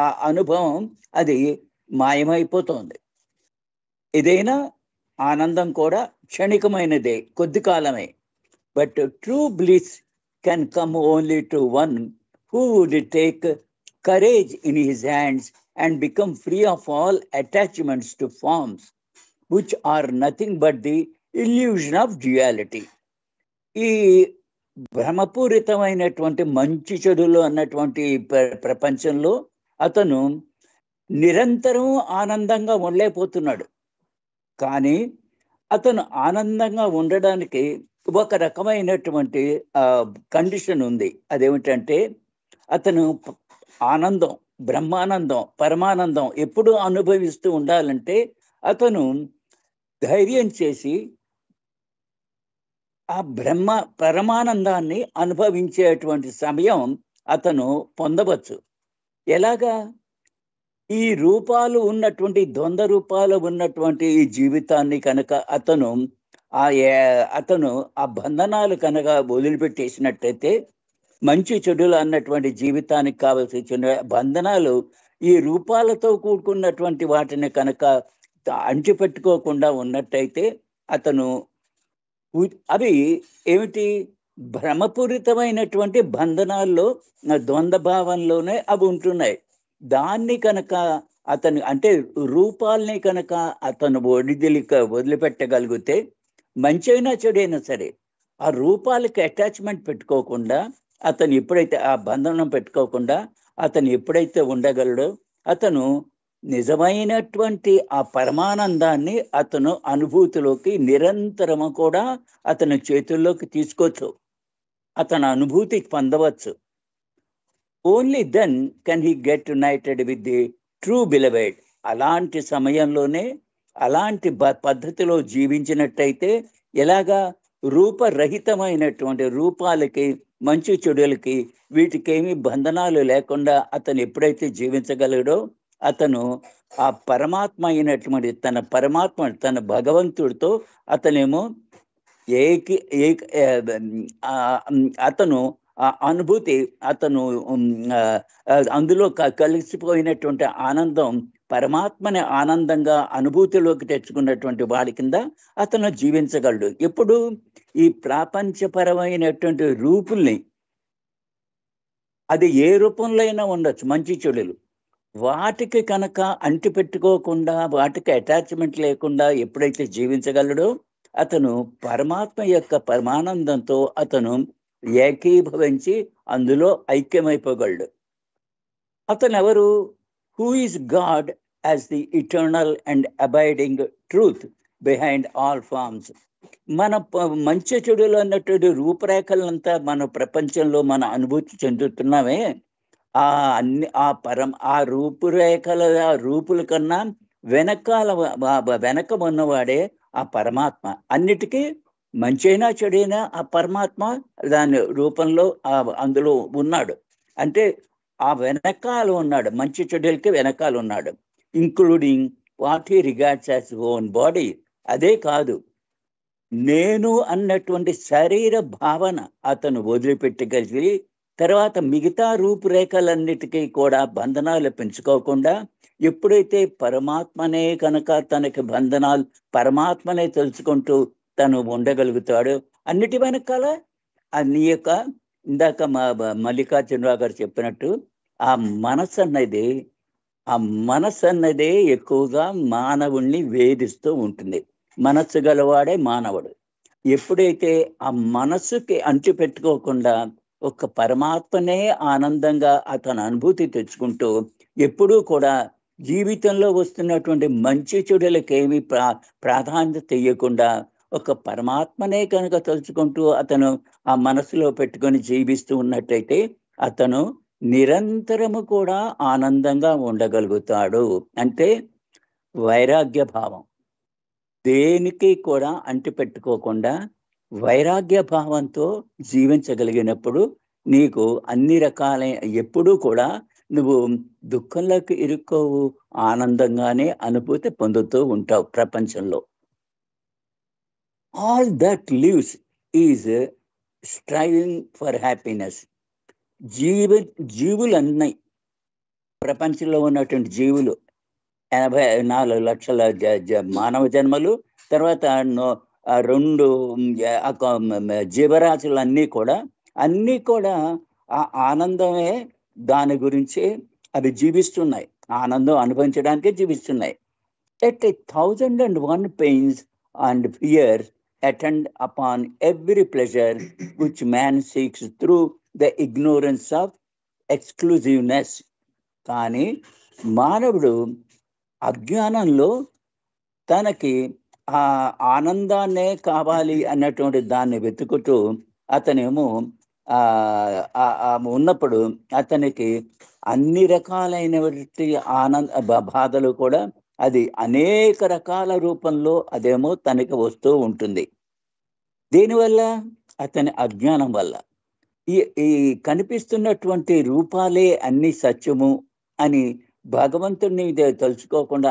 ఆ అనుభవం అది మాయమైపోతుంది. ఏదైనా ఆనందం కూడా క్షణికమైనదే, కొద్ది కాలమే. But true bliss can come only to one who would take courage in his hands and become free of all attachments to forms which are nothing but the illusion of duality. ఈ భ్రమపూరితమైనటువంటి మంచి చెడులు అన్నటువంటి ప్రపంచంలో అతను నిరంతరం ఆనందంగా ఉండలేకపోతున్నాడు. కానీ అతను ఆనందంగా ఉండడానికి ఒక రకమైనటువంటి కండిషన్ ఉంది. అదేమిటంటే అతను ఆనందం, బ్రహ్మానందం, పరమానందం ఎప్పుడు అనుభవిస్తూ ఉండాలంటే అతను ధైర్యం చేసి ఆ పరమానందాన్ని అనుభవించేటువంటి సమయం అతను పొందవచ్చు. ఎలాగా? ఈ రూపాలు ఉన్నటువంటి, ద్వంద్వ రూపాలు ఉన్నటువంటి ఈ జీవితాన్ని కనుక అతను ఆ బంధనాలు కనుక వదిలిపెట్టేసినట్టయితే, మంచి చెడులు అన్నటువంటి జీవితానికి కావలసిన బంధనాలు ఈ రూపాలతో కూడుకున్నటువంటి వాటిని కనుక అంటిపెట్టుకోకుండా ఉన్నట్టయితే అతను అవి ఏమిటి? భ్రమపూరితమైనటువంటి బంధనాల్లో, ద్వంద్వ భావంలోనే అవి ఉంటున్నాయి. దాన్ని కనుక అతను అంటే రూపాల్ని కనుక అతను వదిలిపెట్టగలిగితే, మంచి అయినా చెడైనా సరే ఆ రూపాలకి అటాచ్మెంట్ పెట్టుకోకుండా, అతను ఎప్పుడైతే ఆ బంధనం పెట్టుకోకుండా అతను ఎప్పుడైతే ఉండగలడో, అతను నిజమైనటువంటి ఆ పరమానందాన్ని అతను అనుభూతిలోకి నిరంతరము కూడా అతని చేతుల్లోకి తీసుకోవచ్చు, అతను అనుభూతి పొందవచ్చు. Only then can he get united with the true beloved. అలాంటి సమయంలోనే, అలాంటి పద్ధతిలో జీవించినట్టయితే, ఎలాగా రూపరహితమైనటువంటి రూపాలకి, మంచి చెడులకి, వీటికేమీ బంధనాలు లేకుండా అతను ఎప్పుడైతే జీవించగలడో, అతను ఆ పరమాత్మ అయినటువంటి తన భగవంతుడితో అతనేమో అతను ఆ అనుభూతి, అతను అందులో కలిసిపోయినటువంటి ఆనందం, పరమాత్మని ఆనందంగా అనుభూతిలోకి తెచ్చుకున్నటువంటి వాడి కింద అతను జీవించగలడు. ఎప్పుడు? ఈ ప్రాపంచపరమైనటువంటి రూపుల్ని, అది ఏ రూపంలో అయినా ఉండొచ్చు, మంచి చెడులు, వాటికి కనుక అంటిపెట్టుకోకుండా, వాటికి అటాచ్మెంట్ లేకుండా ఎప్పుడైతే జీవించగలడో, అతను పరమాత్మ యొక్క పరమానందంతో అతను ఏకీభవించి అందులో ఐక్యమైపోగలడు. అతను ఎవరు? Who is God as the eternal and abiding truth behind all forms. మన మంచి చెడులు అన్నటువంటి రూపురేఖలంతా మన ప్రపంచంలో మన అనుభూతి చెందుతున్నామే, ఆ రూపురేఖల, ఆ రూపుల కన్నా వెనక ఉన్నవాడే ఆ పరమాత్మ. అన్నిటికీ మంచి అయినా చెడైనా ఆ పరమాత్మ దాని రూపంలో అందులో ఉన్నాడు. అంటే ఆ వెనకాల ఉన్నాడు, మంచి చెడులకి వెనకాల ఉన్నాడు. Including what he regards as own body. అదే కాదు, నేను అన్నటువంటి శరీర భావన అతను వదిలిపెట్టగలిగి, తర్వాత మిగతా రూపురేఖలన్నిటికీ కూడా బంధనాలు పెంచుకోకుండా, ఎప్పుడైతే పరమాత్మనే కనుక తనకి బంధనాలు, పరమాత్మనే తెలుసుకుంటూ తను ఉండగలుగుతాడు. అన్నిటి వెనకాల నీ యొక్క ఇందాక మల్లికార్జునరావు గారు చెప్పినట్టు ఆ మనస్సు అన్నదే ఎక్కువగా మానవుణ్ణి వేధిస్తూ ఉంటుంది. మనస్సు గలవాడే మానవుడు. ఎప్పుడైతే ఆ మనస్సుకి అంటి పెట్టుకోకుండా ఒక పరమాత్మనే ఆనందంగా అతను అనుభూతి తెచ్చుకుంటూ, ఎప్పుడూ కూడా జీవితంలో వస్తున్నటువంటి మంచి చెడులకేమీ ప్రాధాన్యత ఇవ్వకుండా ఒక పరమాత్మనే కనుక తలుచుకుంటూ అతను ఆ మనసులో పెట్టుకొని జీవిస్తూ ఉన్నట్టయితే, అతను నిరంతరము కూడా ఆనందంగా ఉండగలుగుతాడు. అంటే వైరాగ్య భావం, దేనికి కూడా అంటిపెట్టుకోకుండా వైరాగ్య భావంతో జీవించగలిగినప్పుడు నీకు అన్ని రకాలైన, ఎప్పుడూ కూడా నువ్వు దుఃఖంలోకి ఇరుక్కోవు, ఆనందంగానే అనుభూతి పొందుతూ ఉంటావు ప్రపంచంలో. All that lives is striving for happiness. జీవులన్నీ ప్రపంచంలో ఉన్నటువంటి జీవులు 84 లక్షల మానవ జన్మలు, తర్వాత 2 జీవరాశులు అన్నీ కూడా ఆ ఆనందమే, దాని గురించి అవి జీవిస్తున్నాయి, ఆనందం అనుభవించడానికే జీవిస్తున్నాయి. At 1,001 pains and fears attend upon every pleasure which man seeks through the ignorance of exclusiveness. కానీ మానవుడు అజ్ఞానంలో తనకి ఆ ఆనందాన్నే కావాలి అన్నటువంటి దాన్ని వెతుకుతూ అతనేమో ఉన్నప్పుడు అతనికి అన్ని రకాలైనటువంటి బాధలు కూడా అది అనేక రకాల రూపంలో అదేమో తనకి వస్తూ ఉంటుంది. దీనివల్ల అతని అజ్ఞానం వల్ల ఈ కనిపిస్తున్నటువంటి రూపాలే అన్ని సత్యము అని భగవంతుడిని తలుచుకోకుండా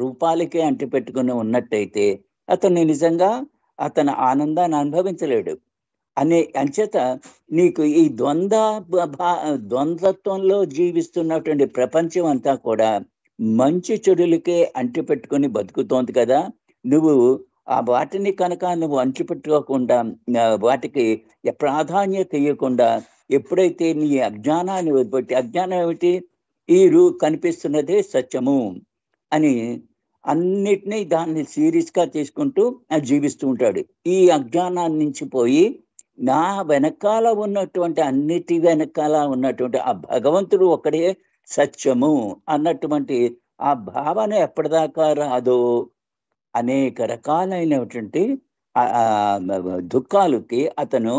రూపాలకే అంటిపెట్టుకుని ఉన్నట్టయితే అతన్ని నిజంగా అతని ఆనందాన్ని అనుభవించలేడు. అంచేత నీకు ఈ ద్వంద్వత్వంలో జీవిస్తున్నటువంటి ప్రపంచం అంతా కూడా మంచి చెడులకే అంటిపెట్టుకుని బతుకుతోంది కదా. నువ్వు వాటిని కనుక నువ్వు అంటిపెట్టుకోకుండా, వాటికి ప్రాధాన్యత ఇవ్వకుండా ఎప్పుడైతే నీ అజ్ఞానాన్ని వదిలిపెట్టి, అజ్ఞానం ఏమిటి, ఈ కనిపిస్తున్నదే సత్యము అని అన్నిటినీ దాన్ని సీరియస్గా తీసుకుంటూ జీవిస్తూ ఉంటాడు. ఈ అజ్ఞానాన్ని నుంచి పోయి నా వెనకాల ఉన్నటువంటి అన్నిటి వెనకాల ఉన్నటువంటి ఆ భగవంతుడు ఒక్కడే సత్యము అన్నటువంటి ఆ భావన ఎప్పటిదాకా రాదో అనేక రకాలైనటువంటి దుఃఖాలకి అతను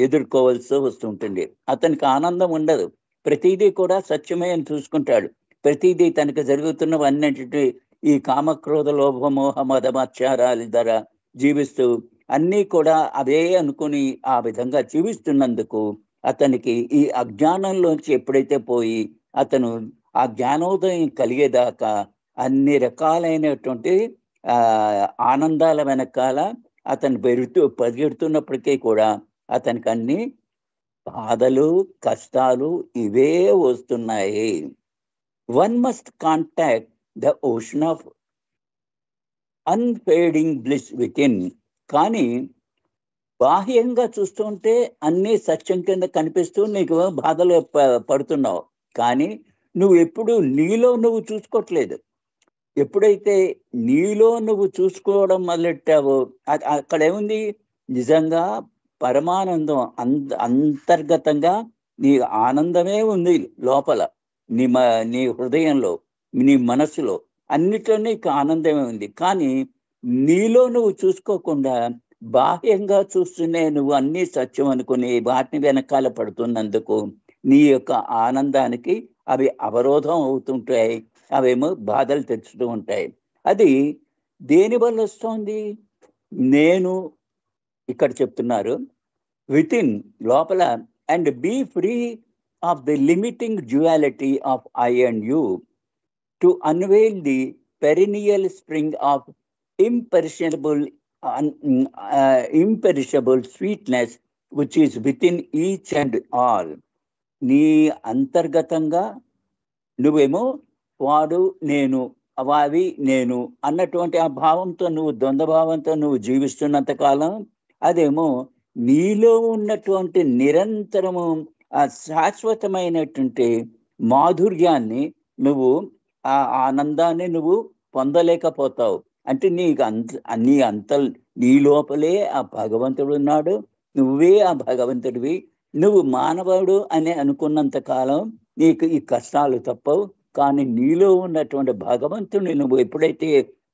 ఎదుర్కోవాల్సి వస్తుంటుంది. అతనికి ఆనందం ఉండదు. ప్రతిదీ కూడా సత్యమే అని చూసుకుంటాడు. ప్రతిదీ తనకు జరుగుతున్నవన్నింటి ఈ కామక్రోధ లోభమోహ మదమత్యారాల ద్వారా జీవిస్తూ అన్నీ కూడా అవే అనుకుని ఆ విధంగా జీవిస్తున్నందుకు అతనికి ఈ అజ్ఞానంలోంచి ఎప్పుడైతే పోయి అతను ఆ జ్ఞానోదయం కలిగేదాకా అన్ని రకాలైనటువంటి ఆనందాల వెనకాల అతను పరిగెడుతున్నప్పటికీ కూడా అతనికి అన్ని బాధలు కష్టాలు ఇవే వస్తున్నాయి. One must contact the ocean of unfading bliss within. కానీ బాహ్యంగా చూస్తుంటే అన్నీ సత్యం కింద కనిపిస్తూ నీకు బాధలు పడుతున్నావు. కానీ నువ్వు ఎప్పుడు నీలో నువ్వు చూసుకోవట్లేదు. ఎప్పుడైతే నీలో నువ్వు చూసుకోవడం మొదలెట్టావో అక్కడ ఏముంది, నిజంగా పరమానందం అంతర్గతంగా నీ ఆనందమే ఉంది లోపల, నీ హృదయంలో, నీ మనసులో అన్నిట్లో నీకు ఆనందమే ఉంది. కానీ నీలో నువ్వు చూసుకోకుండా బాహ్యంగా చూస్తూనే నువ్వు అన్నీ సత్యం అనుకుని వాటిని వెనకాల పడుతున్నందుకు నీ యొక్క ఆనందానికి అవి అవరోధం అవుతుంటాయి, అవేమో బాధలు తెచ్చుతూ ఉంటాయి. అది దేనివల్ల వస్తుంది? నేను ఇక్కడ చెప్తున్నారు వితిన్ లోపల, and be free of the limiting duality of I and you to unveil the perennial spring of imperishable sweetness which is within each and all. నీ అంతర్గతంగా నువ్వేమో వాడు నేను అవి నేను అన్నటువంటి ఆ భావంతో నువ్వు ద్వంద్వభావంతో నువ్వు జీవిస్తున్నంత కాలం అదేమో నీలో ఉన్నటువంటి నిరంతరము ఆ శాశ్వతమైనటువంటి మాధుర్యాన్ని నువ్వు ఆ ఆనందాన్ని నువ్వు పొందలేకపోతావు. అంటే నీ లోపలే ఆ భగవంతుడు ఉన్నాడు, నువ్వే ఆ భగవంతుడివి. నువ్వు మానవుడు అని అనుకున్నంత కాలం నీకు ఈ కష్టాలు తప్పవు. కానీ నీలో ఉన్నటువంటి భగవంతుడిని నువ్వు ఎప్పుడైతే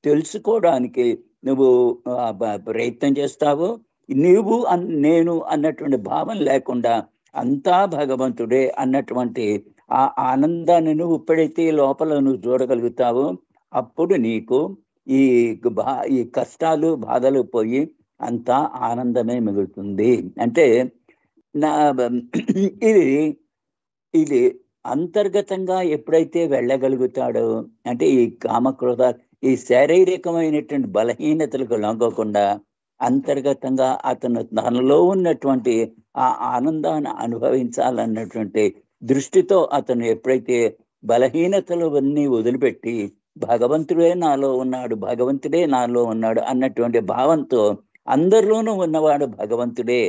తెలుసుకోవడానికి నువ్వు ప్రయత్నం చేస్తావో, నువ్వు నేను అన్నటువంటి భావం లేకుండా అంతా భగవంతుడే అన్నటువంటి ఆ ఆనందాన్ని నువ్వు ఎప్పుడైతే లోపల నువ్వు చూడగలుగుతావో అప్పుడు నీకు ఈ కష్టాలు బాధలు పోయి అంతా ఆనందమే మిగులుతుంది. అంటే ఇది అంతర్గతంగా ఎప్పుడైతే వెళ్ళగలుగుతాడో, అంటే ఈ కామక్రోధ ఈ శారీరకమైనటువంటి బలహీనతలకు లొంగకుండా అంతర్గతంగా అతను తనలో ఉన్నటువంటి ఆ ఆనందాన్ని అనుభవించాలన్నటువంటి దృష్టితో అతను ఎప్పుడైతే బలహీనతలు అన్నీ వదిలిపెట్టి భగవంతుడే నాలో ఉన్నాడు, భగవంతుడే నాలో ఉన్నాడు అన్నటువంటి భావంతో అందరిలోనూ ఉన్నవాడు భగవంతుడే,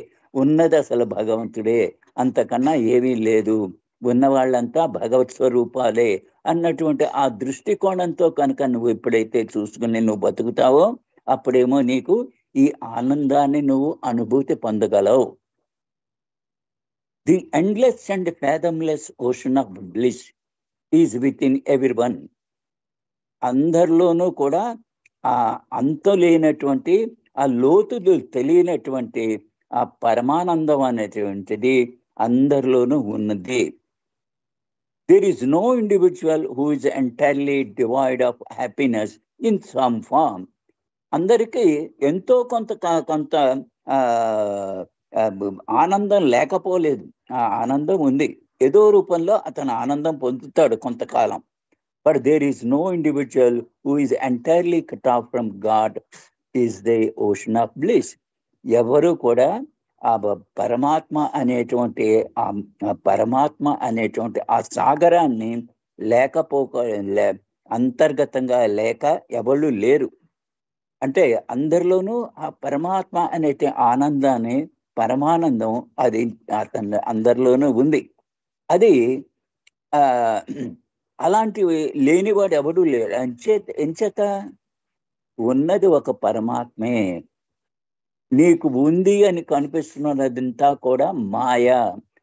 ఉన్నది అసలు భగవంతుడే, అంతకన్నా ఏమీ లేదు, ఉన్నవాళ్ళంతా భగవత్ స్వరూపాలే అన్నటువంటి ఆ దృష్టికోణంతో కనుక నువ్వు ఎప్పుడైతే చూసుకుని నువ్వు బతుకుతావో అప్పుడేమో నీకు ఈ ఆనందాన్ని నువ్వు అనుభూతి పొందగలవు. The endless and fathomless ocean of bliss is within everyone. అందరిలోనూ కూడా ఆ అంతులేనటువంటి, ఆ లోతులు తెలియనటువంటి ఆ పరమానందం అనేటువంటిది అందరిలోనూ ఉన్నది. There is no individual who is entirely devoid of happiness in some form. అందరికీ ఎంతో కొంత ఆనందం లేకపోలేదు, ఆ ఆనందం ఉంది, ఏదో రూపంలో అతను ఆనందం పొందుతాడు కొంతకాలం. But there is no individual who is entirely cut off from God is the ocean of bliss. ఎవరు కూడా ఆ పరమాత్మ అనేటువంటి ఆ సాగరాన్ని అంతర్గతంగా లేక ఎవరు లేరు. అంటే అందరిలోనూ ఆ పరమాత్మ అనే ఆనందాన్ని, పరమానందం అది అతను అందరిలోనూ ఉంది. అది అలాంటివి లేనివాడు ఎవడూ లేడు. ఎంచేత ఉన్నది ఒక పరమాత్మే. నీకు ఉంది అని కనిపిస్తున్నదంతా కూడా మాయ,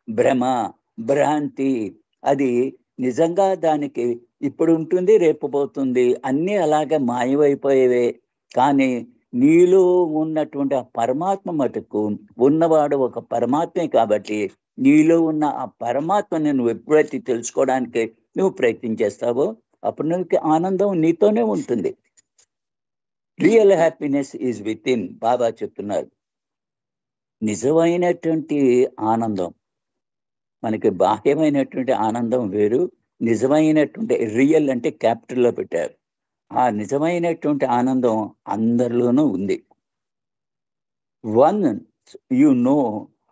భ్రమ, భ్రాంతి. అది నిజంగా దానికి ఇప్పుడు ఉంటుంది, రేపు పోతుంది, అన్నీ అలాగే మాయమైపోయేవే. కానీ నీలో ఉన్నటువంటి ఆ పరమాత్మ మటుకు ఉన్నవాడు ఒక పరమాత్మే. కాబట్టి నీలో ఉన్న ఆ పరమాత్మని నువ్వు ఎప్పుడైతే తెలుసుకోవడానికి నువ్వు ప్రయత్నం చేస్తావో అప్పుడు నీకు ఆనందం నీతోనే ఉంటుంది. Real happiness is within. Baba చెప్తున్నారు, నిజమైనటువంటి ఆనందం, మనకి బాహ్యమైనటువంటి ఆనందం వేరు, నిజమైనటువంటి రియల్ అంటే క్యాపిటల్లో పెట్టారు. ఆ నిజమైనటువంటి ఆనందం అందరిలోనూ ఉంది. Once you know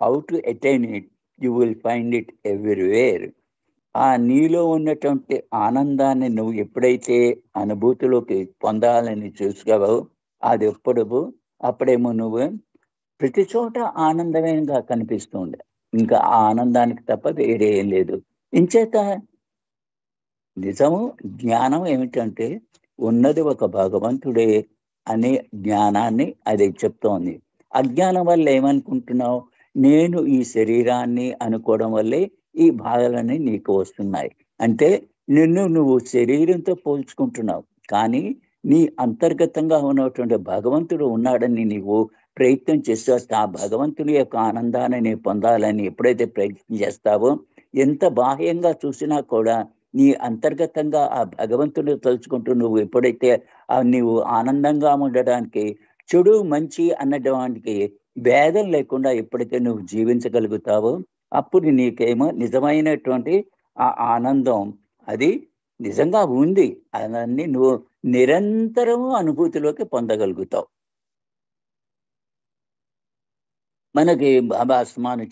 how to attain it, you will find it everywhere. ఆ నీలో ఉన్నటువంటి ఆనందాన్ని నువ్వు ఎప్పుడైతే అనుభూతిలోకి పొందాలని చూసుకోవో అది అప్పుడేమో నువ్వు ప్రతి చోట ఆనందమేగా కనిపిస్తుంది. ఇంకా ఆ ఆనందానికి తప్ప వేరే ఏం లేదు. ఇంచేత నిజము జ్ఞానం ఏమిటంటే ఉన్నది ఒక భగవంతుడే అనే జ్ఞానాన్ని అది చెప్తోంది. అజ్ఞానం వల్ల ఏమనుకుంటున్నావు? నేను ఈ శరీరాన్ని అనుకోవడం వల్లే ఈ బాధలన్నీ నీకు వస్తున్నాయి. అంటే నువ్వు శరీరంతో పోల్చుకుంటున్నావు, కానీ నీ అంతర్గతంగా ఉన్నటువంటి భగవంతుడు ఉన్నాడని నీవు ప్రయత్నం చేస్తే ఆ భగవంతుడి యొక్క ఆనందాన్ని నీ పొందాలని ఎప్పుడైతే ప్రయత్నం చేస్తావో, ఎంత బాహ్యంగా చూసినా కూడా నీ అంతర్గతంగా ఆ భగవంతుడిని తలుచుకుంటూ నువ్వు ఎప్పుడైతే నీవు ఆనందంగా ఉండడానికి, చెడు మంచి అన్నడానికి భేదం లేకుండా ఎప్పుడైతే నువ్వు జీవించగలుగుతావో అప్పుడు నీకేమో నిజమైనటువంటి ఆ ఆనందం అది నిజంగా ఉంది అవన్నీ నువ్వు నిరంతరము అనుభూతిలోకి పొందగలుగుతావు. మనకి బాబా ఆస్మాను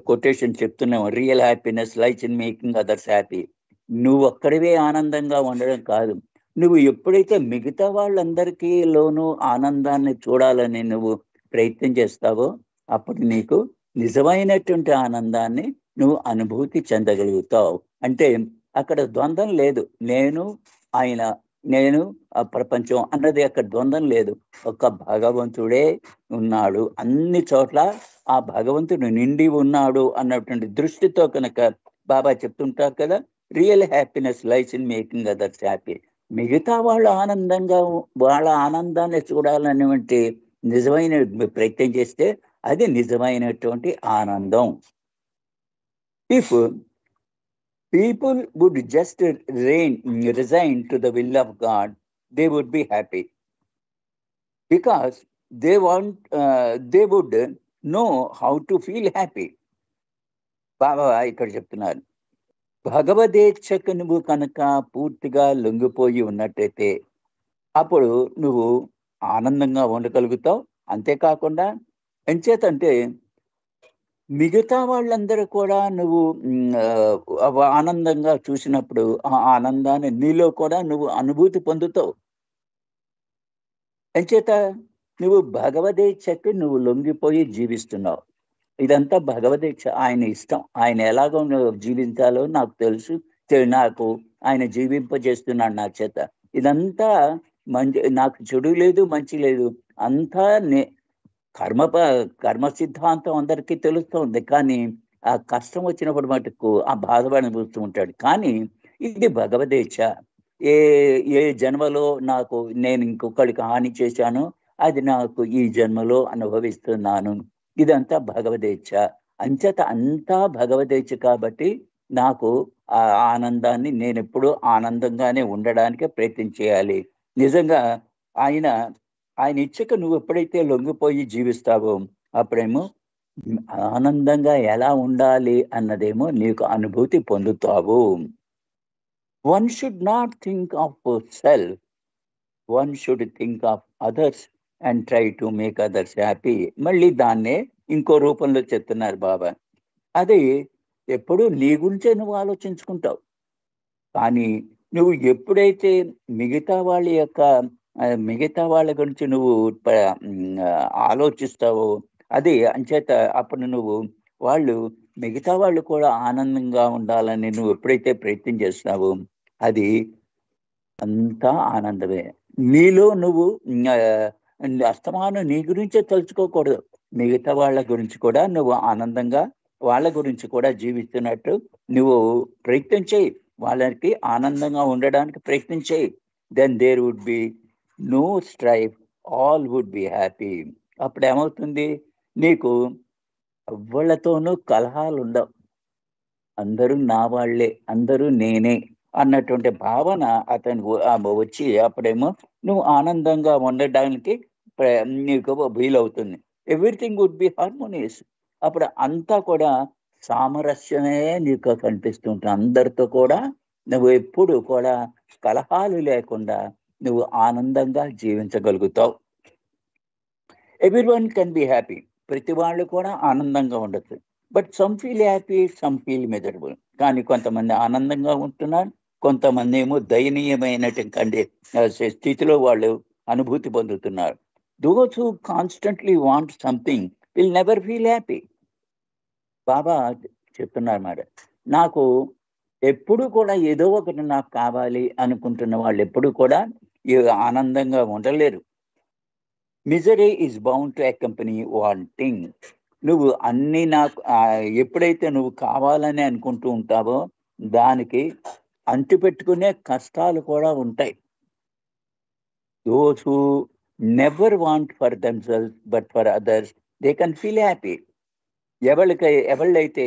కొటేషన్ చెప్తున్నాము, real happiness lies in making others happy. నువ్వు ఒక్కడివే ఆనందంగా ఉండడం కాదు, నువ్వు ఎప్పుడైతే మిగతా వాళ్ళందరికీ లోనూ ఆనందాన్ని చూడాలని నువ్వు ప్రయత్నం చేస్తావో అప్పుడు నీకు నిజమైనటువంటి ఆనందాన్ని నువ్వు అనుభూతి చెందగలుగుతావు. అంటే అక్కడ ద్వంద్వం లేదు, నేను ఆయన, నేను ఆ ప్రపంచం అన్నది అక్కడ ద్వంద్వం లేదు. ఒక భగవంతుడే ఉన్నాడు, అన్ని చోట్ల ఆ భగవంతుడు నిండి ఉన్నాడు అన్నటువంటి దృష్టితో కనుక బాబా చెప్తుంటారు కదా, real happiness lies in making others happy. మిగతా వాళ్ళ ఆనందంగా వాళ్ళ ఆనందాన్ని చూడాలనేటువంటి నిజమైన ప్రయత్నం చేస్తే అది నిజమైనటువంటి ఆనందం. If people would just resign to the will of God, they would be happy, because they would know how to feel happy. బాబా ఇక్కడ చెప్తున్నారు, భగవదేచ్ఛకు నువ్వు కనుక పూర్తిగా లొంగిపోయి ఉన్నట్టయితే అప్పుడు నువ్వు ఆనందంగా ఉండగలుగుతావు. అంతేకాకుండా ఎంచేతంటే మిగతా వాళ్ళందరూ కూడా నువ్వు ఆనందంగా చూసినప్పుడు ఆ ఆనందాన్ని నీలో కూడా నువ్వు అనుభూతి పొందుతావు. అంచేత నువ్వు భగవదేచ్ఛకి నువ్వు లొంగిపోయి జీవిస్తున్నావు. ఇదంతా భగవదీక్ష. ఆయన ఇష్టం. ఆయన ఎలాగో నువ్వు జీవించాలో నాకు తెలుసు. నాకు ఆయన జీవింపజేస్తున్నాడు నా చేత. ఇదంతా నాకు చెడు లేదు, మంచి లేదు. అంతా కర్మ ప కర్మ సిద్ధాంతం అందరికీ తెలుస్తుంది. కానీ ఆ కష్టం వచ్చినప్పుడు మటుకు ఆ బాధను అనుభవిస్తూ ఉంటాడు. కానీ ఇది భగవదేచ్ఛ. ఏ ఏ జన్మలో నాకు నేను ఇంకొకడికి హాని చేశానో అది నాకు ఈ జన్మలో అనుభవిస్తున్నాను. ఇదంతా భగవదేచ్ఛ. అంచేత అంతా భగవదేచ్ఛ కాబట్టి నాకు ఆ ఆనందాన్ని నేనెప్పుడూ ఆనందంగానే ఉండడానికే ప్రయత్నం చేయాలి. నిజంగా ఆయన ఆయన ఇచ్చకు నువ్వు ఎప్పుడైతే లొంగిపోయి జీవిస్తావో అప్పుడేమో ఆనందంగా ఎలా ఉండాలి అన్నదేమో నీకు అనుభూతి పొందుతావు. One should not think of self, one should think of others and try to make others happy. మళ్ళీ దాన్నే ఇంకో రూపంలో చెప్తున్నారు బాబా. అది ఎప్పుడు నీ గురించే నువ్వు ఆలోచించుకుంటావు. కానీ నువ్వు ఎప్పుడైతే మిగతా వాళ్ళ యొక్క మిగతా వాళ్ళ గురించి నువ్వు ఆలోచిస్తావో అది అంచేత అప్పుడు నువ్వు వాళ్ళు మిగతా వాళ్ళు కూడా ఆనందంగా ఉండాలని నువ్వు ఎప్పుడైతే ప్రయత్నం చేస్తున్నావో అది అంతా ఆనందమే. నీలో నువ్వు అస్తమానం నీ గురించే తలుచుకోకూడదు. మిగతా వాళ్ళ గురించి కూడా నువ్వు ఆనందంగా వాళ్ళ గురించి కూడా జీవిస్తున్నట్టు నువ్వు ప్రయత్నం చేయి. వాళ్ళకి ఆనందంగా ఉండడానికి ప్రయత్నం చేయి. Then there would be no strife, all would be happy. అప్పుడు ఏమవుతుంది? నీకు ఎవ్వళ్ళతోనూ కలహాలు ఉండవు. అందరూ నా వాళ్ళే, అందరూ నేనే అన్నటువంటి భావన అతనికి వచ్చి అప్పుడేమో నువ్వు ఆనందంగా ఉండడానికి నీకు వీలవుతుంది. Everything would be harmonious. అప్పుడు అంతా కూడా సామరస్యమే నీకు కనిపిస్తూ ఉంటుంది. అందరితో కూడా నువ్వు ఎప్పుడు కూడా కలహాలు లేకుండా నువ్వు ఆనందంగా జీవించగలుగుతావు. Everyone can be happy. ప్రతి వాళ్ళు కూడా ఆనందంగా ఉండొచ్చు. But some feel happy, some feel miserable. కానీ కొంతమంది ఆనందంగా ఉంటున్నారు, కొంతమంది ఏమో దయనీయమైనటువంటి స్థితిలో వాళ్ళు అనుభూతి పొందుతున్నారు. Those who constantly want something will never feel happy. Baba చెప్తున్నారు మాట. నాకు ఎప్పుడు కూడా ఏదో ఒకటి నాకు కావాలి అనుకుంటున్న వాళ్ళు ఎప్పుడు కూడా ఆనందంగా ఉండలేరు. Misery is bound to accompany wanting. నువ్వు అన్ని నాకు ఎప్పుడైతే నువ్వు కావాలని అనుకుంటూ ఉంటావో దానికి అంటిపెట్టుకునే కష్టాలు కూడా ఉంటాయి. Those who never want for themselves but for others they can feel happy. ఎవళ్ళైతే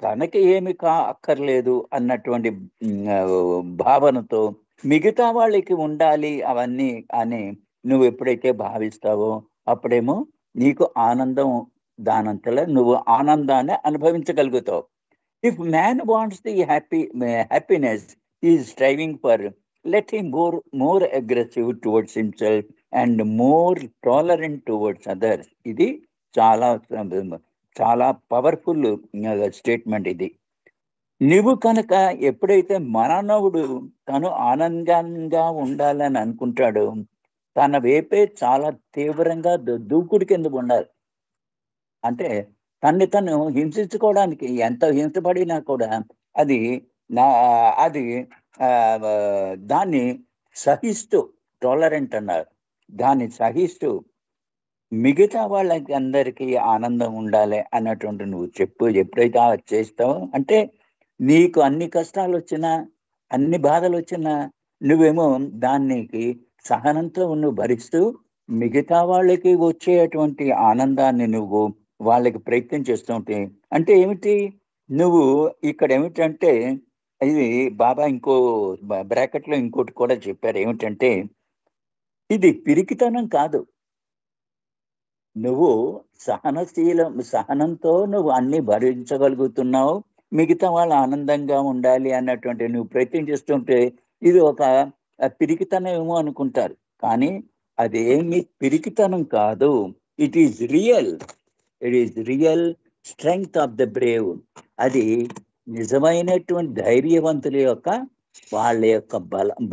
తనకి ఏమి అక్కర్లేదు అన్నటువంటి భావనతో మిగతా వాళ్ళకి ఉండాలి అవన్నీ అని నువ్వు ఎప్పుడైతే భావిస్తావో అప్పుడేమో నీకు ఆనందం దానంతలో నువ్వు ఆనందాన్ని అనుభవించగలుగుతావు. If man wants the happiness is striving for, let him more aggressive towards himself and more tolerant towards others. ఇది చాలా చాలా పవర్ఫుల్ స్టేట్మెంట్ ఇది. నువ్వు కనుక ఎప్పుడైతే మానవుడు తను ఆనందంగా ఉండాలని అనుకుంటాడో తన వైపే చాలా తీవ్రంగా దూకుడు కింద ఉండాలి. అంటే తను హింసించుకోవడానికి ఎంత హింసపడినా కూడా అది అది దాన్ని సహిస్తూ, టాలరెంట్ అన్నారు, దాన్ని సహిస్తూ మిగతా వాళ్ళకి అందరికీ ఆనందం ఉండాలి అన్నటువంటి నువ్వు ఎప్పుడైతే చేస్తావో అంటే నీకు అన్ని కష్టాలు వచ్చినా అన్ని బాధలు వచ్చినా నువ్వేమో దానికి సహనంతో నువ్వు భరిస్తూ మిగతా వాళ్ళకి వచ్చేటువంటి ఆనందాన్ని నువ్వు వాళ్ళకి ప్రయత్నం చేస్తూ ఉంటే అంటే ఏమిటి? నువ్వు ఇక్కడ ఏమిటంటే ఇది బాబా ఇంకో బ్రాకెట్లో ఇంకోటి కూడా చెప్పారు. ఏమిటంటే ఇది పిరికితనం కాదు. నువ్వు సహనంతో నువ్వు అన్ని భరించగలుగుతున్నావు. మిగతా వాళ్ళు ఆనందంగా ఉండాలి అన్నటువంటి నువ్వు ప్రయత్నం చేస్తుంటే ఇది ఒక పిరికితనం ఏమో అనుకుంటారు. కానీ అదేమి పిరికితనం కాదు. It is real. It is real strength of the Brave. అది నిజమైనటువంటి ధైర్యవంతుల యొక్క వాళ్ళ యొక్క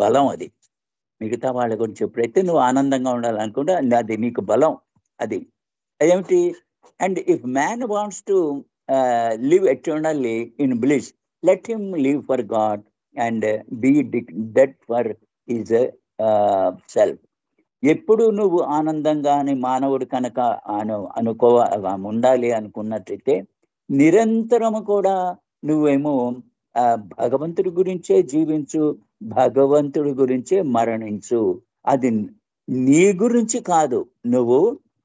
బలం అది. మిగతా వాళ్ళ గురించి ఎప్పుడైతే నువ్వు ఆనందంగా ఉండాలనుకుంటే అది నీకు బలం. అది ఏమిటి? And if man wants to live eternally in bliss, let him live for God and be dead for his self. ఎప్పుడు నువ్వు ఆనందంగాని మానవుడు కనుక ఉండాలి అనుకున్నట్లయితే నిరంతరము కూడా నువ్వేమో భగవంతుడి గురించే జీవించు, భగవంతుడి గురించే మరణించు. అది నీ గురించి కాదు, నువ్వు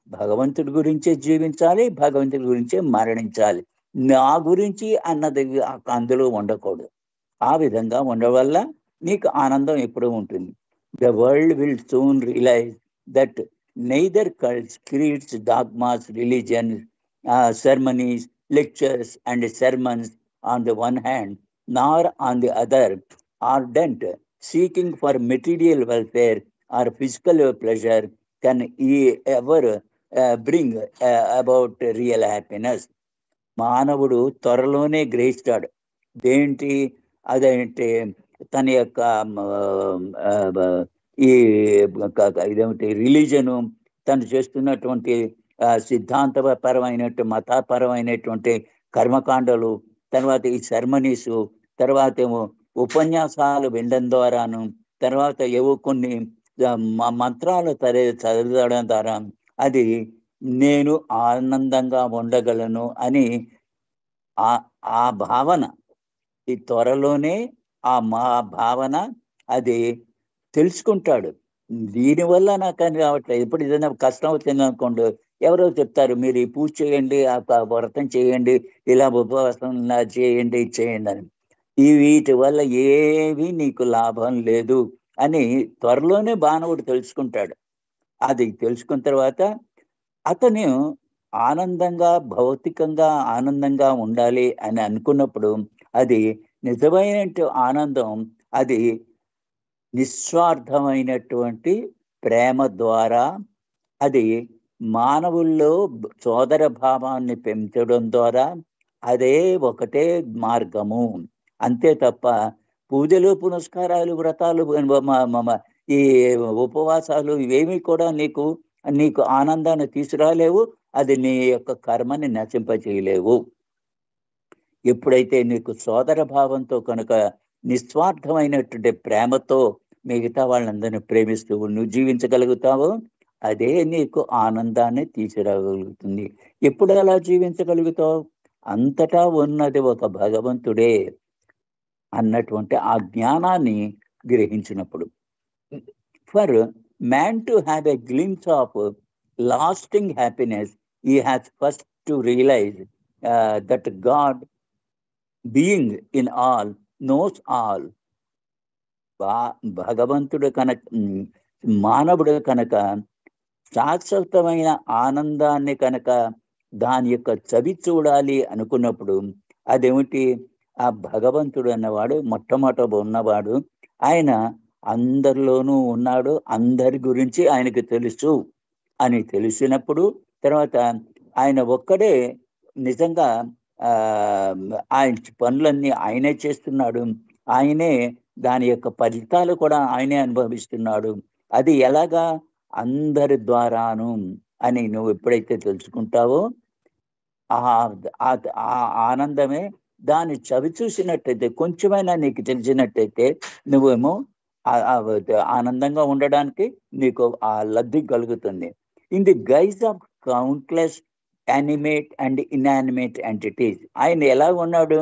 భగవంతుడి గురించే జీవించాలి, భగవంతుడి గురించే మరణించాలి. నా గురించి అన్నది అందులో ఉండకూడదు. ఆ విధంగా ఉండడం వల్ల నీకు ఆనందం ఎప్పుడూ ఉంటుంది. The world will soon realize that neither cults, creeds, dogmas, religions, ceremonies, lectures and sermons on the one hand, nor on the other, ardent seeking for material welfare or physical pleasure can ever bring about real happiness. మానవుడు త్వరలోనే గ్రహిస్తాడు. దేంటి అదేంటి? తన యొక్క ఈ ఇదేమిటి రిలీజను, తను చేస్తున్నటువంటి సిద్ధాంతపరమైనటువంటి మతపరమైనటువంటి కర్మకాండలు, తర్వాత ఈ సెర్మనీసు, తర్వాత ఏమో ఉపన్యాసాలు వినడం ద్వారాను, తర్వాత ఏవో కొన్ని మంత్రాలు చదవడం ద్వారా అది నేను ఆనందంగా ఉండగలను అని ఆ భావన, ఈ త్వరలోనే మా భావన అది తెలుసుకుంటాడు. దీనివల్ల నాకు అని రావట్లేదు. ఇప్పుడు ఏదైనా కష్టం వచ్చింది అనుకోండి, ఎవరో చెప్తారు మీరు ఈ పూజ చేయండి, ఆ వ్రతం చేయండి, ఇలా ఉపవాసం చేయండి, చేయండి అని. వీటి వల్ల ఏవి నీకు లాభం లేదు అని త్వరలోనే మానవుడు తెలుసుకుంటాడు. అది తెలుసుకున్న తర్వాత అతను ఆనందంగా, భౌతికంగా ఆనందంగా ఉండాలి అని అనుకున్నప్పుడు అది నిజమైన ఆనందం. అది నిస్వార్థమైనటువంటి ప్రేమ ద్వారా అది మానవుల్లో సోదర భావాన్ని పెంచడం ద్వారా అదే ఒకటే మార్గము. అంతే తప్ప పూజలు, పునస్కారాలు, వ్రతాలు, ఈ ఉపవాసాలు ఇవేమీ కూడా నీకు ఆనందాన్ని తీసుకురాలేవు. అది నీ యొక్క కర్మని నశింపచేయలేవు. ఎప్పుడైతే నీకు సోదర భావంతో కనుక నిస్వార్థమైనటువంటి ప్రేమతో మిగతా వాళ్ళందరినీ ప్రేమిస్తూ నువ్వు జీవించగలుగుతావో అదే నీకు ఆనందాన్ని తీసుకురాగలుగుతుంది. ఎప్పుడు అలా జీవించగలుగుతావు? అంతటా ఉన్నది ఒక భగవంతుడే అన్నటువంటి ఆ జ్ఞానాన్ని గ్రహించినప్పుడు. For man to have a glimpse of lasting happiness, he has first to realise that God being in all knows all. భగవంతుడు కనుక మానవుడు కనుక శాశ్వతమైన ఆనందాన్ని కనుక దాని యొక్క చవి చూడాలి అనుకున్నప్పుడు అదేమిటి? ఆ భగవంతుడు అన్నవాడు మొట్టమొదట ఉన్నవాడు. ఆయన అందరిలోనూ ఉన్నాడు, అందరి గురించి ఆయనకు తెలుసు అని తెలిసినప్పుడు తర్వాత ఆయన ఒక్కడే నిజంగా ఆయన పనులన్నీ ఆయనే చేస్తున్నాడు, ఆయనే దాని యొక్క ఫలితాలు కూడా ఆయనే అనుభవిస్తున్నాడు. అది ఎలాగా? అందరి ద్వారాను అని నువ్వు ఎప్పుడైతే తెలుసుకుంటావో ఆ ఆనందమే. దాన్ని చవి చూసినట్టయితే, కొంచెమైనా నీకు తెలిసినట్టయితే నువ్వేమో ఆనందంగా ఉండడానికి నీకు ఆ లబ్ధి కలుగుతుంది. In the guys of countless animate and inanimate entities, ఆయన ఎలా ఉన్నాడు?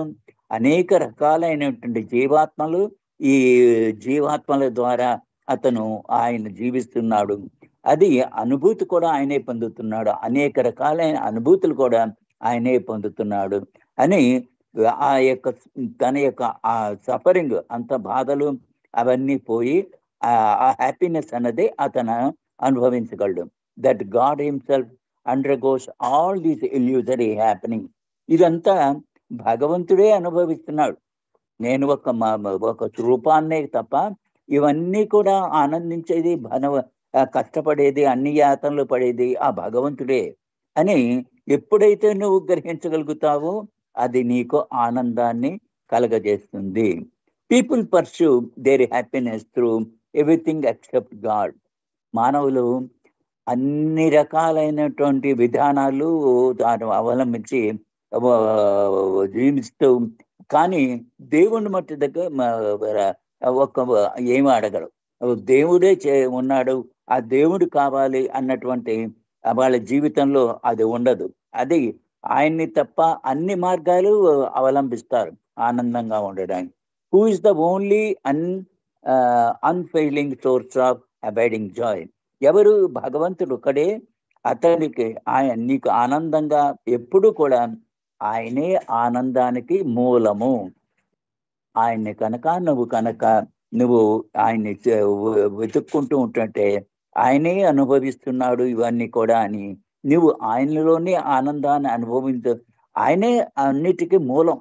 అనేక రకాలైనటువంటి జీవాత్మలు, ఈ జీవాత్మల ద్వారా ఆయన జీవిస్తున్నాడు. అది అనుభూతి కూడా ఆయనే పొందుతున్నాడు, అనేక రకాలైన అనుభూతులు కూడా ఆయనే పొందుతున్నాడు అని ఆ యొక్క తన యొక్క ఆ సఫరింగ్ అంత బాధలు అవన్నీ పోయి ఆ హ్యాపీనెస్ అన్నది అతను అనుభవించగలడు. That God himself undergoes all these illusory happening. ఇదంతా భగవంతుడే అనుభవిస్తున్నాడు. నేను ఒక రూపాన్నే తప్ప ఇవన్నీ కూడా ఆనందించేది, కష్టపడేది, అన్ని యాతనలు పడేది ఆ భగవంతుడే అని ఎప్పుడైతే నువ్వు గ్రహించగలుగుతావో అది నీకు ఆనందాన్ని కలగజేస్తుంది. People pursue their happiness through everything except God. మానవులు అన్ని రకాలైనటువంటి విధానాలు దాన్ని అవలంబించి జీవిస్తూ, కానీ దేవుని మట్టి దగ్గర ఏమి అడగరు. దేవుడే ఉన్నాడు, ఆ దేవుడు కావాలి అన్నటువంటి వాళ్ళ జీవితంలో అది ఉండదు. అది ఆయన్ని తప్ప అన్ని మార్గాలు అవలంబిస్తారు ఆనందంగా ఉండడానికి. Who is the only unfailing source of abiding Joy. ఎవరు? భగవంతుడు ఒక్కడే. అతనికి ఆయన నీకు ఆనందంగా ఎప్పుడు కూడా ఆయనే ఆనందానికి మూలము. ఆయన్ని కనుక నువ్వు ఆయన్ని వెతుక్కుంటూ ఉంటుంటే ఆయనే అనుభవిస్తున్నాడు ఇవన్నీ కూడా అని నువ్వు ఆయనలోనే ఆనందాన్ని ఆయనే అన్నిటికీ మూలం.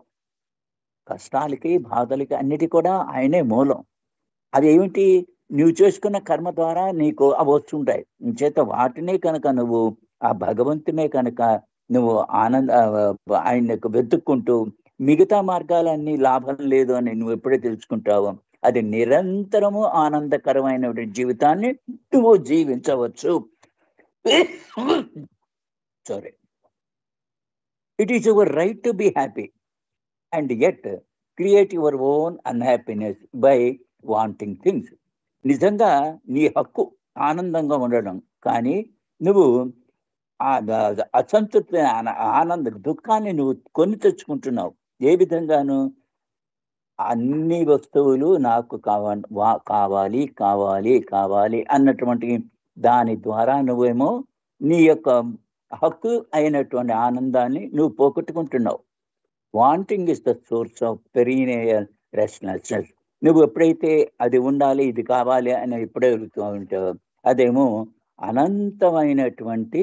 కష్టాలకి, బాధలకి అన్నిటి కూడా ఆయనే మూలం. అదేమిటి? నువ్వు చేసుకున్న కర్మ ద్వారా నీకు అవి వస్తుంటాయి. చేత వాటినే కనుక నువ్వు ఆ భగవంతునే కనుక నువ్వు ఆయనకు వెతుక్కుంటూ మిగతా మార్గాలన్నీ లాభం లేదు అని నువ్వు ఎప్పుడే తెలుసుకుంటావో అది నిరంతరము ఆనందకరమైనటువంటి జీవితాన్ని నువ్వు జీవించవచ్చు. Sorry. It is your right to be happy and yet create your own unhappiness by wanting things. నిజంగా నీ హక్కు ఆనందంగా ఉండడం, కానీ నువ్వు అసంతృప్తి దుఃఖాన్ని నువ్వు కొని తెచ్చుకుంటున్నావు. ఏ విధంగాను? అన్ని వస్తువులు నాకు కావాలి కావాలి కావాలి అన్నటువంటి దాని ద్వారా నువ్వేమో నీ యొక్క హక్కు అయినటువంటి ఆనందాన్ని నువ్వు పోగొట్టుకుంటున్నావు. Wanting is the source of perennial restlessness. నువ్వు ఎప్పుడైతే అది ఉండాలి, ఇది కావాలి అని ఎప్పుడే అడుగుతూ ఉంటావు, అదేమో అనంతమైనటువంటి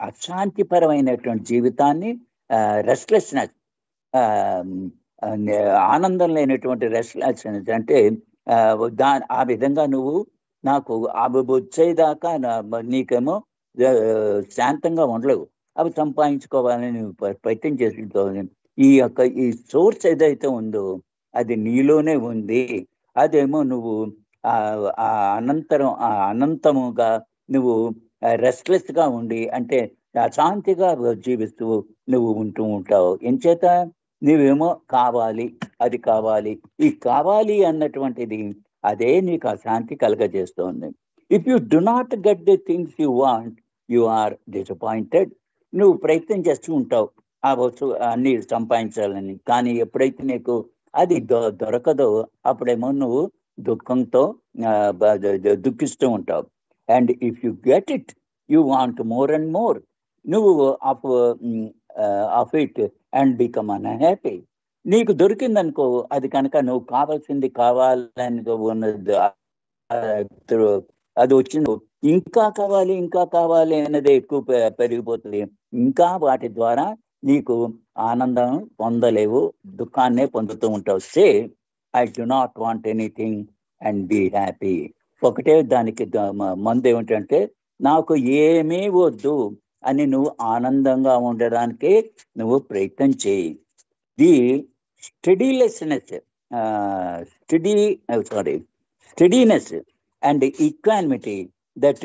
అశాంతిపరమైనటువంటి జీవితాన్ని, రెస్ట్లెస్నెస్, ఆనందం లేనటువంటి రెస్ట్లెస్నెస్ అంటే ఆ విధంగా నువ్వు నాకు అవి వచ్చేదాకా నీకేమో శాంతంగా ఉండలేవు. అవి సంపాదించుకోవాలని నువ్వు ప్రయత్నం చేస్తుంటావు. ఈ సోర్స్ ఏదైతే ఉందో అది నీలోనే ఉంది. అదేమో నువ్వు అనంతముగా నువ్వు రెస్ట్లెస్ గా ఉండి, అంటే అశాంతిగా జీవిస్తూ నువ్వు ఉంటూ ఉంటావు. ఎంచేత నువ్వేమో కావాలి, అది కావాలి, ఈ కావాలి అన్నటువంటిది అదే నీకు అశాంతి కలగజేస్తుంది. If you do not get the things you want, you are disappointed. నువ్వు ప్రయత్నం చేస్తూ ఉంటావు ఆ వస్తువు అన్ని సంపాదించాలని, కానీ ఎప్పుడైతే నీకు అది దొరకదో అప్పుడేమో నువ్వు దుఃఖంతో దుఃఖిస్తూ ఉంటావు. And if you get it, you want more and more. నువ్వు of it and become unhappy. నీకు దొరికిందనుకో, అది కనుక నువ్వు కావాల్సింది కావాలని ఉన్నది అది వచ్చింది, ఇంకా కావాలి ఇంకా కావాలి అనేది ఎక్కువ పెరిగిపోతుంది. ఇంకా వాటి ద్వారా నీకు ఆనందం పొందలేవు, దుఃఖాన్నే పొందుతూ ఉంటావు. Say I do not want anything and be happy. ఒకటే దానికి మందు ఏమిటంటే నాకు ఏమీ వద్దు అని నువ్వు ఆనందంగా ఉండడానికి నువ్వు ప్రయత్నం చేయి. The steadiness and equanimity that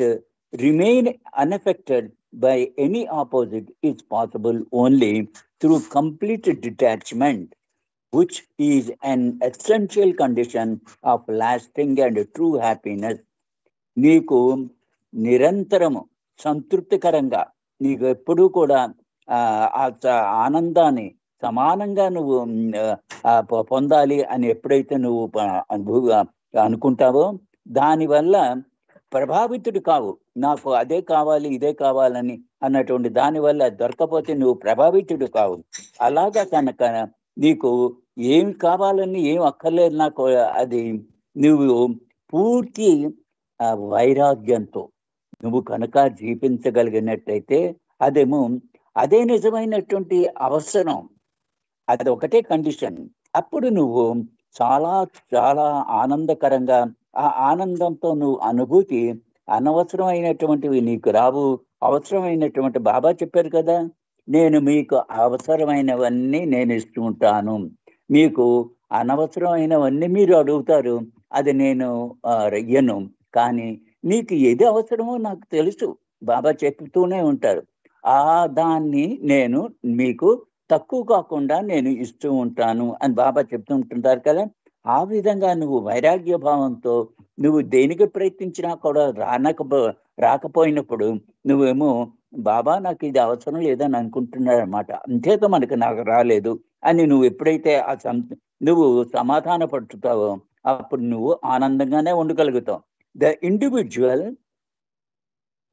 remain unaffected by any opposite is possible only through complete detachment, which is an essential condition of lasting and true happiness. నీకు నిరంతరము సంతృప్తికరంగా, నీకు ఎప్పుడూ కూడా ఆనందాన్ని సమానంగా నువ్వు పొందాలి అని ఎప్పుడైతే నువ్వు అనుకుంటావో దానివల్ల ప్రభావితుడు కావు. నాకు అదే కావాలి ఇదే కావాలని అన్నటువంటి దానివల్ల దొరకపోతే నువ్వు ప్రభావితుడు కావు. అలాగా కనుక నీకు ఏం కావాలని ఏం అక్కర్లేదు నాకు, అది నువ్వు పూర్తి వైరాగ్యంతో నువ్వు కనుక జీవించగలిగినట్టయితే అదేమో అదే నిజమైనటువంటి అవసరం. అది ఒకటే కండిషన్. అప్పుడు నువ్వు చాలా చాలా ఆనందకరంగా, ఆ ఆనందంతో నువ్వు అనుభూతి అనవసరమైనటువంటివి నీకు రావు. అవసరమైనటువంటి బాబా చెప్పారు కదా, నేను మీకు అవసరమైనవన్నీ నేను ఇస్తూ ఉంటాను, మీకు అనవసరమైనవన్నీ మీరు అడుగుతారు, అది నేను ఇయ్యను, కానీ నీకు ఏది అవసరమో నాకు తెలుసు, బాబా చెప్తూనే ఉంటారు. ఆ దాన్ని నేను మీకు తక్కువ కాకుండా నేను ఇస్తూ ఉంటాను అని బాబా చెప్తూ ఉంటుంటారు కదా. ఆ విధంగా నువ్వు వైరాగ్య భావంతో నువ్వు దేనికి ప్రయత్నించినా కూడా రాకపోయినప్పుడు నువ్వేమో బాబా నాకు ఇది అవసరం లేదని అనుకుంటున్నాడు అనమాట. అంతేతో నాకు రాలేదు అని నువ్వు ఎప్పుడైతే నువ్వు సమాధాన పడుతావో అప్పుడు నువ్వు ఆనందంగానే ఉండగలుగుతావు. The individual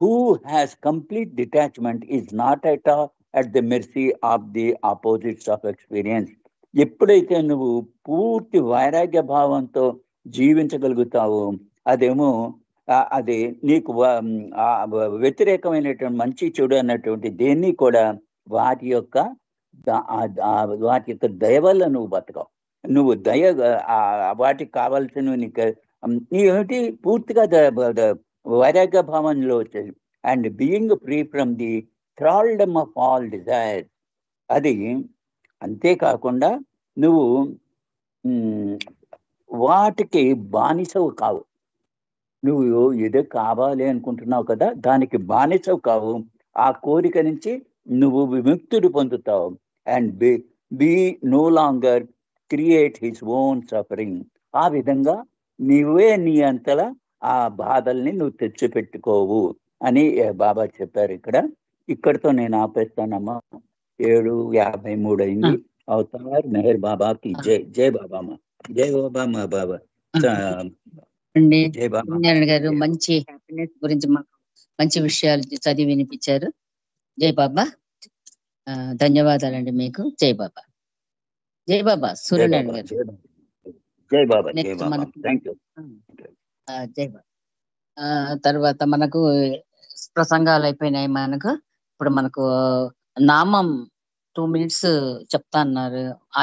who has complete detachment is not at the mercy of the opposites of experience. ఎప్పుడైతే నువ్వు పూర్తి వైరాగ్య భావంతో జీవించగలుగుతావో అదేమో అది నీకు వ్యతిరేకమైనటువంటి మంచి చెడు అన్నటువంటి దేన్ని కూడా వాటి యొక్క దయ వల్ల నువ్వు బతకవు. నువ్వు దయ వాటికి కావాల్సిన నీకు ఏమిటి పూర్తిగా వైరాగ్య భావంలో వచ్చేది. And being free from the thraldom of all desire. అది అంతేకాకుండా నువ్వు వాటికి బానిసవు కావు. నువ్వు ఏదో కావాలి అనుకుంటున్నావు కదా, దానికి బానిసవు కావు. ఆ కోరిక నుంచి నువ్వు విముక్తుడు పొందుతావు. And be no longer create his own suffering. ఆ విధంగా నీవే నీ అంతలా ఆ బాధల్ని నువ్వు తెచ్చిపెట్టుకోవు అని బాబా చెప్పారు. ఇక్కడితో నేను ఆపేస్తానమ్మా. 7:53 అయింది. అవతార్ మెహర్ బాబాకి జై. జై బాబామా. జై బాబా మా బాబా. జై బాబా గారు మంచి హ్యాపీనెస్ గురించి మాకు మంచి విషయాలు చదివి వినిపించారు. జై బాబా. ధన్యవాదాలండి మీకు. జై బాబా. జై బాబా. సూర్యనారాయణ గారు. జై బాబా. జై బాబా. Thank you. జై బాబా. తర్వాత మనకు ప్రసంగాలు అయిపోయినాయి. ఇప్పుడు మనకు నామం 2 minutes చెప్తా అన్నారు. ఆ